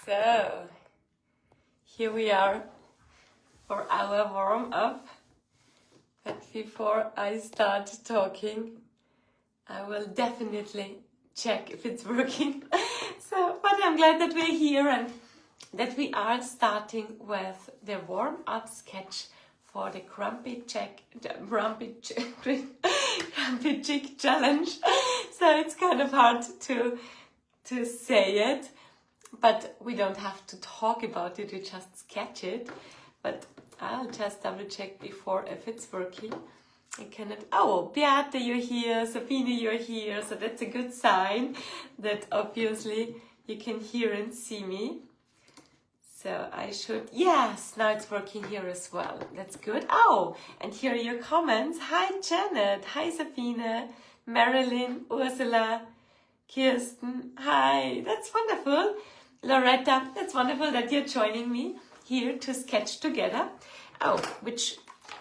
So, here we are for our warm-up. But before I start talking, I will definitely check if it's working. But I'm glad that we're here and that we are starting with the warm-up sketch for the Grumpy Chick challenge. So it's kind of hard to say it, but we don't have to talk about it, we just sketch it. But I'll just double check before if it's working. I cannot. Oh, Beate, you're here. Sabine, you're here. So that's a good sign that obviously you can hear and see me. So I should. Yes, now it's working here as well. That's good. Oh, and here are your comments. Hi, Janet. Hi, Sabine. Marilyn, Ursula, Kirsten. Hi. That's wonderful. Loretta, that's wonderful that you're joining me here to sketch together. Oh, which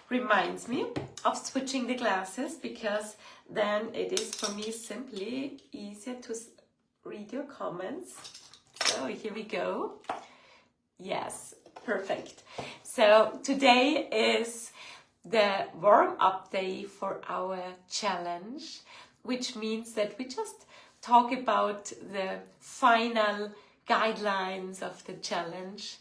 reminds me of switching the glasses, because then it is for me simply easier to read your comments. So here we go. Yes, perfect. So today is the warm-up day for our challenge, which means that we just talk about the final guidelines of the challenge.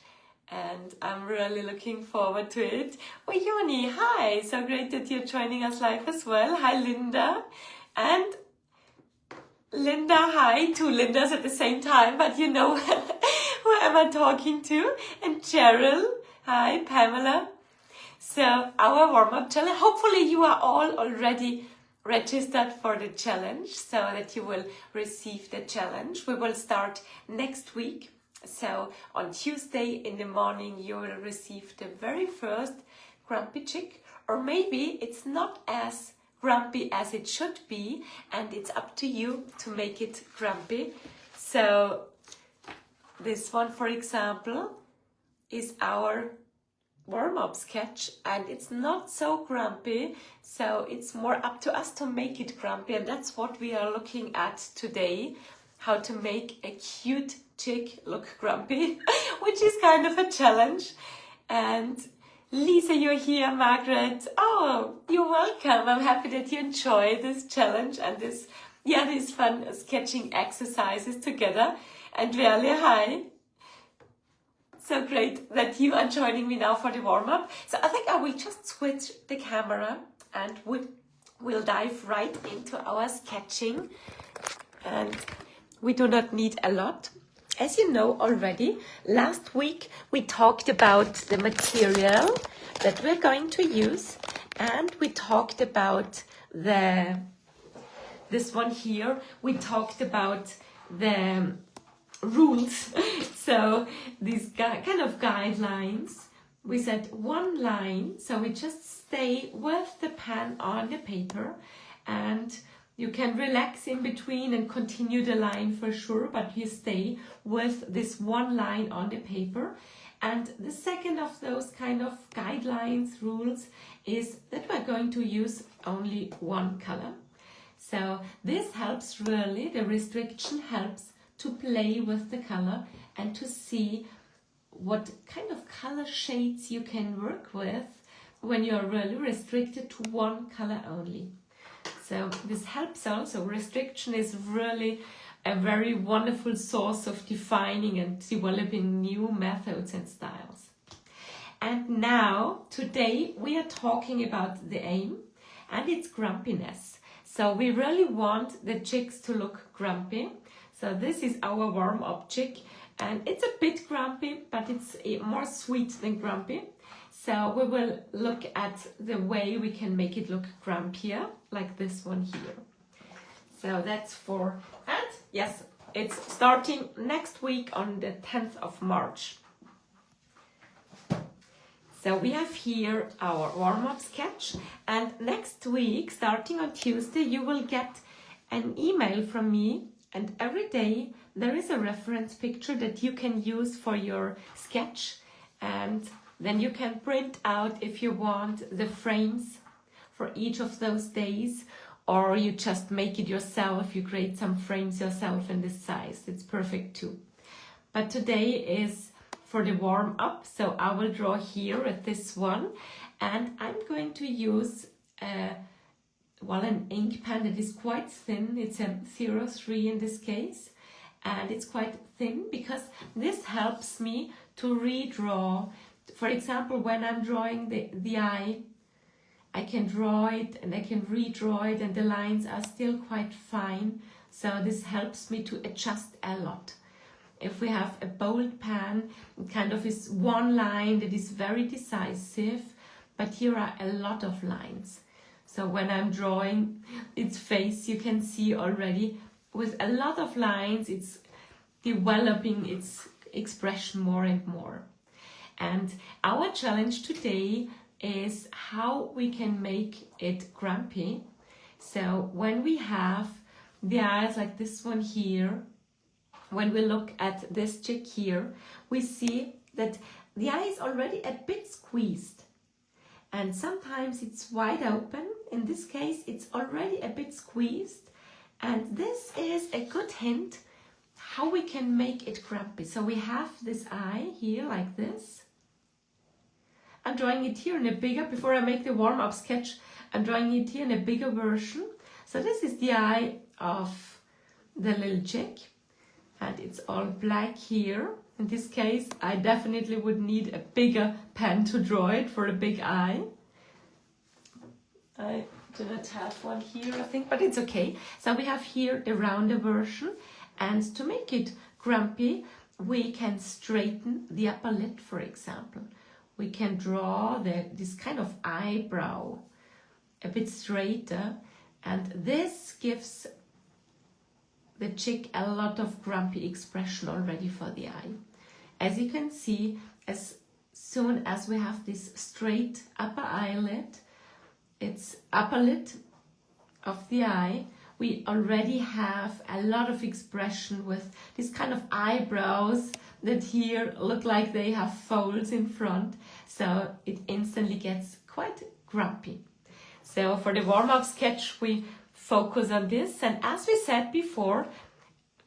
And I'm really looking forward to it. Oh, Yoni, hi! So great that you're joining us live as well. Hi, Linda. And Linda, hi. Two Lindas at the same time, but you know who am I talking to? And Cheryl, hi. Pamela. So our warm-up challenge. Hopefully you are all already registered for the challenge so that you will receive the challenge. We will start next week. So on Tuesday in the morning you will receive the very first Grumpy Chick, or maybe it's not as grumpy as it should be and it's up to you to make it grumpy. So this one, for example, is our warm-up sketch and it's not so grumpy, so it's more up to us to make it grumpy, and that's what we are looking at today, how to make a cute chick look grumpy, which is kind of a challenge. And Lisa, you're here. Margaret, oh, you're welcome. I'm happy that you enjoy this challenge and these fun sketching exercises together. And Verlia, hi. So great that you are joining me now for the warm-up. So I think I will just switch the camera and we'll dive right into our sketching. And we do not need a lot. As you know already, last week we talked about the material that we're going to use, and we talked about this one here. We talked about the rules. So these kind of guidelines. We said one line, so we just stay with the pen on the paper, and you can relax in between and continue the line for sure, but you stay with this one line on the paper. And the second of those kind of guidelines, rules, is that we're going to use only one color. So this helps really, the restriction helps to play with the color and to see what kind of color shades you can work with when you're really restricted to one color only. So this helps also. Restriction is really a very wonderful source of defining and developing new methods and styles. And now, today, we are talking about the aim, and it's grumpiness. So we really want the chicks to look grumpy. So this is our warm-up chick, and it's a bit grumpy, but it's more sweet than grumpy. So we will look at the way we can make it look grumpier, like this one here. So that's for that. Yes, it's starting next week on the 10th of March. So we have here our warm-up sketch, and next week, starting on Tuesday, you will get an email from me, and every day there is a reference picture that you can use for your sketch, and then you can print out, if you want, the frames for each of those days, or you just make it yourself, you create some frames yourself in this size. It's perfect too. but today is for the warm up, so I will draw here at this one, and I'm going to use an ink pen that is quite thin. It's a 03 in this case, and it's quite thin because this helps me to redraw. For example, when I'm drawing the eye, I can draw it and I can redraw it, and the lines are still quite fine, so this helps me to adjust a lot. If we have a bold pen, it kind of is one line that is very decisive, but here are a lot of lines. So when I'm drawing its face, you can see already with a lot of lines, it's developing its expression more and more. And our challenge today is how we can make it grumpy. So when we have the eyes like this one here, when we look at this chick here, we see that the eye is already a bit squeezed. And sometimes it's wide open. In this case, it's already a bit squeezed. And this is a good hint how we can make it grumpy. So we have this eye here like this. I'm drawing it here in a bigger, before I make the warm-up sketch, I'm drawing it here in a bigger version. So this is the eye of the little chick, and it's all black here. In this case, I definitely would need a bigger pen to draw it for a big eye. I do not have one here, I think, but it's okay. So we have here the rounder version, and to make it grumpy, we can straighten the upper lid, for example. We can draw this kind of eyebrow a bit straighter, and this gives the chick a lot of grumpy expression already for the eye. As you can see, as soon as we have this straight upper eyelid, it's upper lid of the eye, we already have a lot of expression with this kind of eyebrows that here look like they have folds in front, so it instantly gets quite grumpy. So for the warm-up sketch, we focus on this, and as we said before,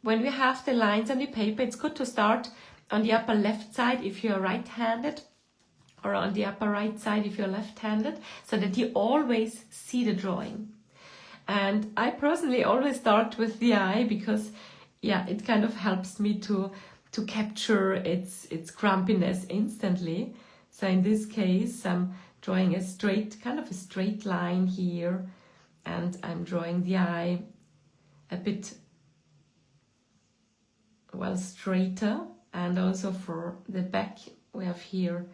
when we have the lines on the paper, it's good to start on the upper left side if you're right-handed, or on the upper right side if you're left-handed, so that you always see the drawing. And I personally always start with the eye because, yeah, it kind of helps me to capture its grumpiness instantly. So in this case, I'm drawing a straight line here, and I'm drawing the eye a bit, well, straighter. And also for the back, we have here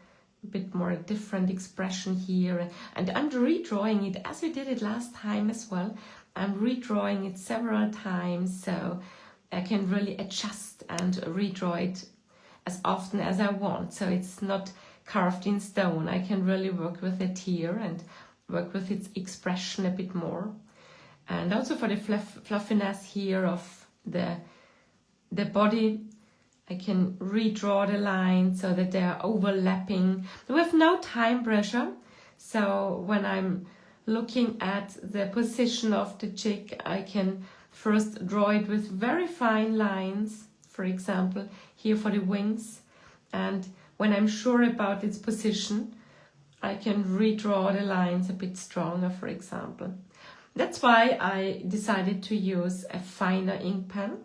a bit more different expression here, and I'm redrawing it as we did it last time as well. I'm redrawing it several times, so I can really adjust and redraw it as often as I want, so it's not carved in stone. I can really work with it here and work with its expression a bit more. And also for the fluffiness here of the body, I can redraw the lines so that they are overlapping with no time pressure. So when I'm looking at the position of the chick, I can first draw it with very fine lines, for example, here for the wings. And when I'm sure about its position, I can redraw the lines a bit stronger, for example. That's why I decided to use a finer ink pen,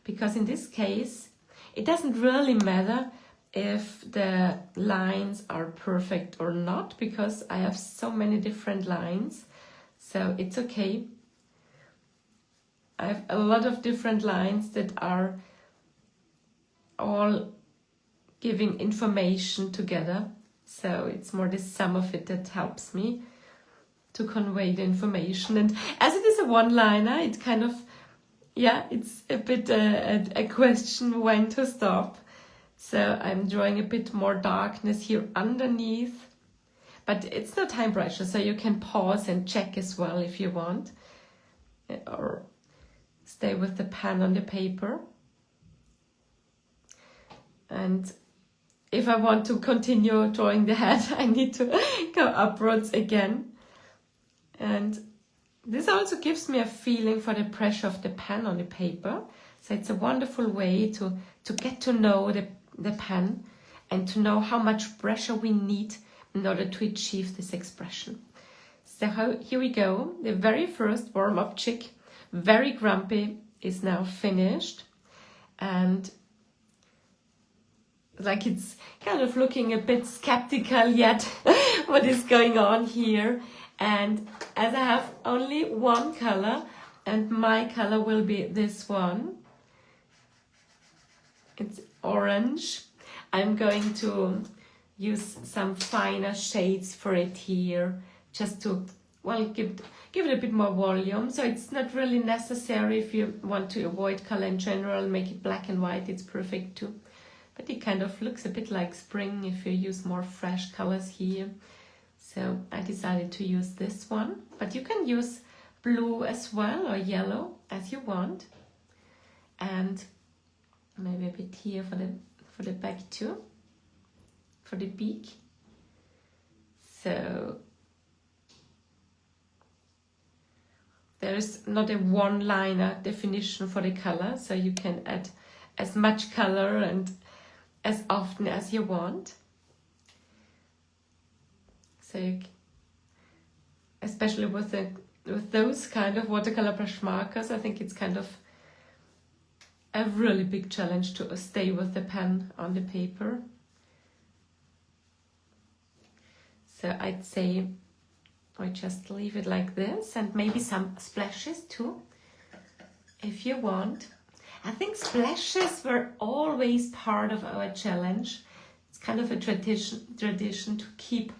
because in this case, it doesn't really matter if the lines are perfect or not, because I have so many different lines, so it's okay. I have a lot of different lines that are all giving information together, so it's more the sum of it that helps me to convey the information. And as it is a one-liner, it kind of, yeah, it's a bit a question when to stop. So I'm drawing a bit more darkness here underneath, but it's no time pressure, so you can pause and check as well if you want, or stay with the pen on the paper. And if I want to continue drawing the head, I need to go upwards again. And this also gives me a feeling for the pressure of the pen on the paper. So it's a wonderful way to get to know the pen and to know how much pressure we need in order to achieve this expression. So here we go. The very first warm-up chick, very grumpy, is now finished. And like it's kind of looking a bit skeptical yet what is going on here. And as I have only one color, and my color will be this one, it's orange, I'm going to use some finer shades for it here, just to, well, give it a bit more volume. So it's not really necessary if you want to avoid color in general, make it black and white, it's perfect too. But it kind of looks a bit like spring if you use more fresh colors here. So I decided to use this one, but you can use blue as well or yellow as you want. And maybe a bit here for the back too, for the beak. So there's not a one-liner definition for the color, so you can add as much color and as often as you want. So especially with those kind of watercolor brush markers, I think it's kind of a really big challenge to stay with the pen on the paper. So I'd say I just leave it like this, and maybe some splashes too, if you want. I think splashes were always part of our challenge. It's kind of a tradition to keep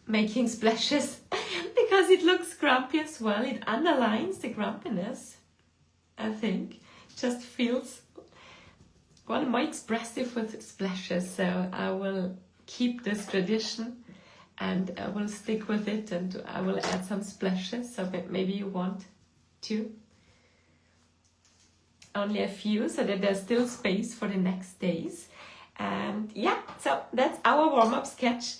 making splashes because it looks grumpy as well. It underlines the grumpiness, I think. Just feels, well, more expressive with splashes. So I will keep this tradition and I will stick with it, and I will add some splashes. So maybe you want to. Only a few, so that there's still space for the next days. And yeah, so that's our warm-up sketch.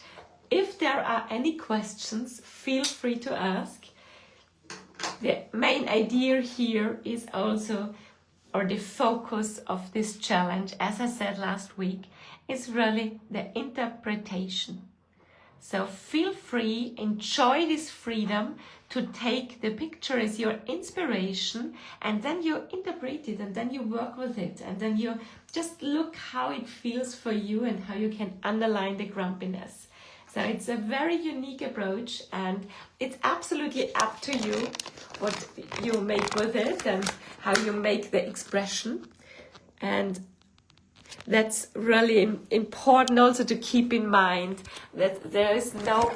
If there are any questions, feel free to ask. The main idea here is also, or the focus of this challenge, as I said last week, is really the interpretation. So feel free, enjoy this freedom to take the picture as your inspiration, and then you interpret it, and then you work with it, and then you just look how it feels for you and how you can underline the grumpiness. So it's a very unique approach, and it's absolutely up to you what you make with it and how you make the expression. And that's really important also to keep in mind that there is no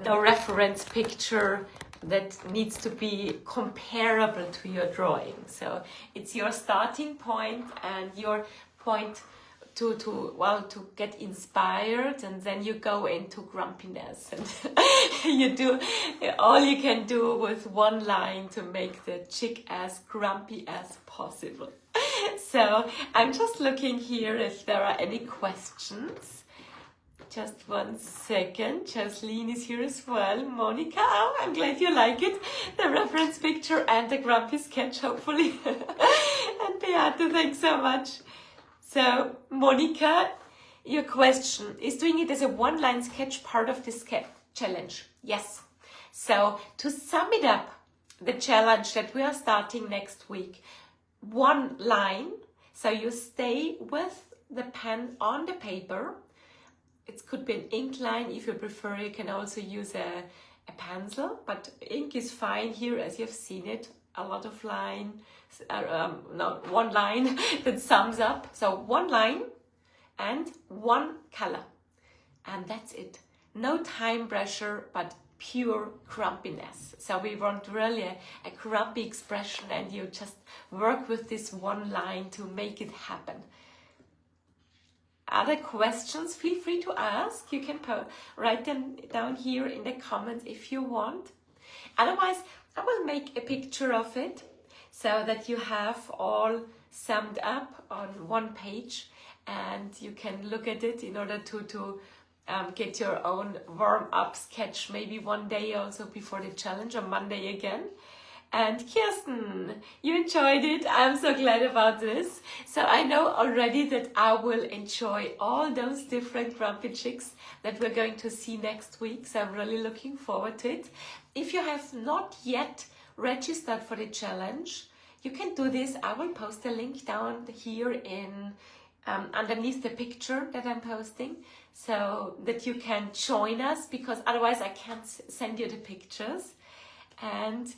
reference picture that needs to be comparable to your drawing. So it's your starting point and your point to get inspired, and then you go into grumpiness, and you do all you can do with one line to make the chick as grumpy as possible. So I'm just looking here if there are any questions. Just 1 second. Jocelyn is here as well. Monica, oh, I'm glad you like it. The reference picture and the grumpy sketch, hopefully. And Beate, thanks so much. So, Monica, your question, is doing it as a one-line sketch part of the sketch challenge? Yes. So, to sum it up, the challenge that we are starting next week, one line, so you stay with the pen on the paper. It could be an ink line. If you prefer, you can also use a pencil, but ink is fine here as you've seen it. A lot of line, one line that sums up. So one line and one color. And that's it. No time pressure, but pure grumpiness. So we want really a grumpy expression, and you just work with this one line to make it happen. Other questions, feel free to ask. You can write them down here in the comments if you want. Otherwise, I will make a picture of it so that you have all summed up on one page, and you can look at it in order to get your own warm-up sketch maybe one day also before the challenge, on Monday again. And Kirsten, you enjoyed it. I'm so glad about this. So I know already that I will enjoy all those different grumpy chicks that we're going to see next week. So I'm really looking forward to it. If you have not yet registered for the challenge, you can do this. I will post a link down here in underneath the picture that I'm posting, so that you can join us, because otherwise I can't send you the pictures. And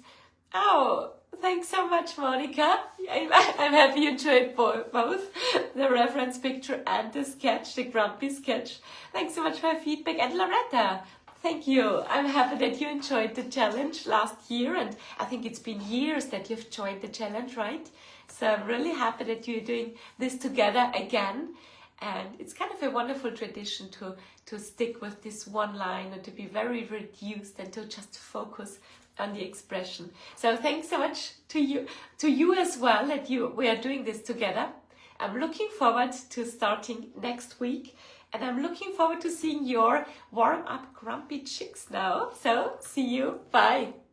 oh, thanks so much, Monica. I'm happy you enjoyed both the reference picture and the sketch, the grumpy sketch. Thanks so much for your feedback. And Loretta, thank you. I'm happy that you enjoyed the challenge last year, and I think it's been years that you've joined the challenge, right? So I'm really happy that you're doing this together again. And it's kind of a wonderful tradition to stick with this one line and to be very reduced and to just focus on the expression. So thanks so much to you as well that we are doing this together. I'm looking forward to starting next week, and I'm looking forward to seeing your warm-up grumpy chicks now. So see you. Bye.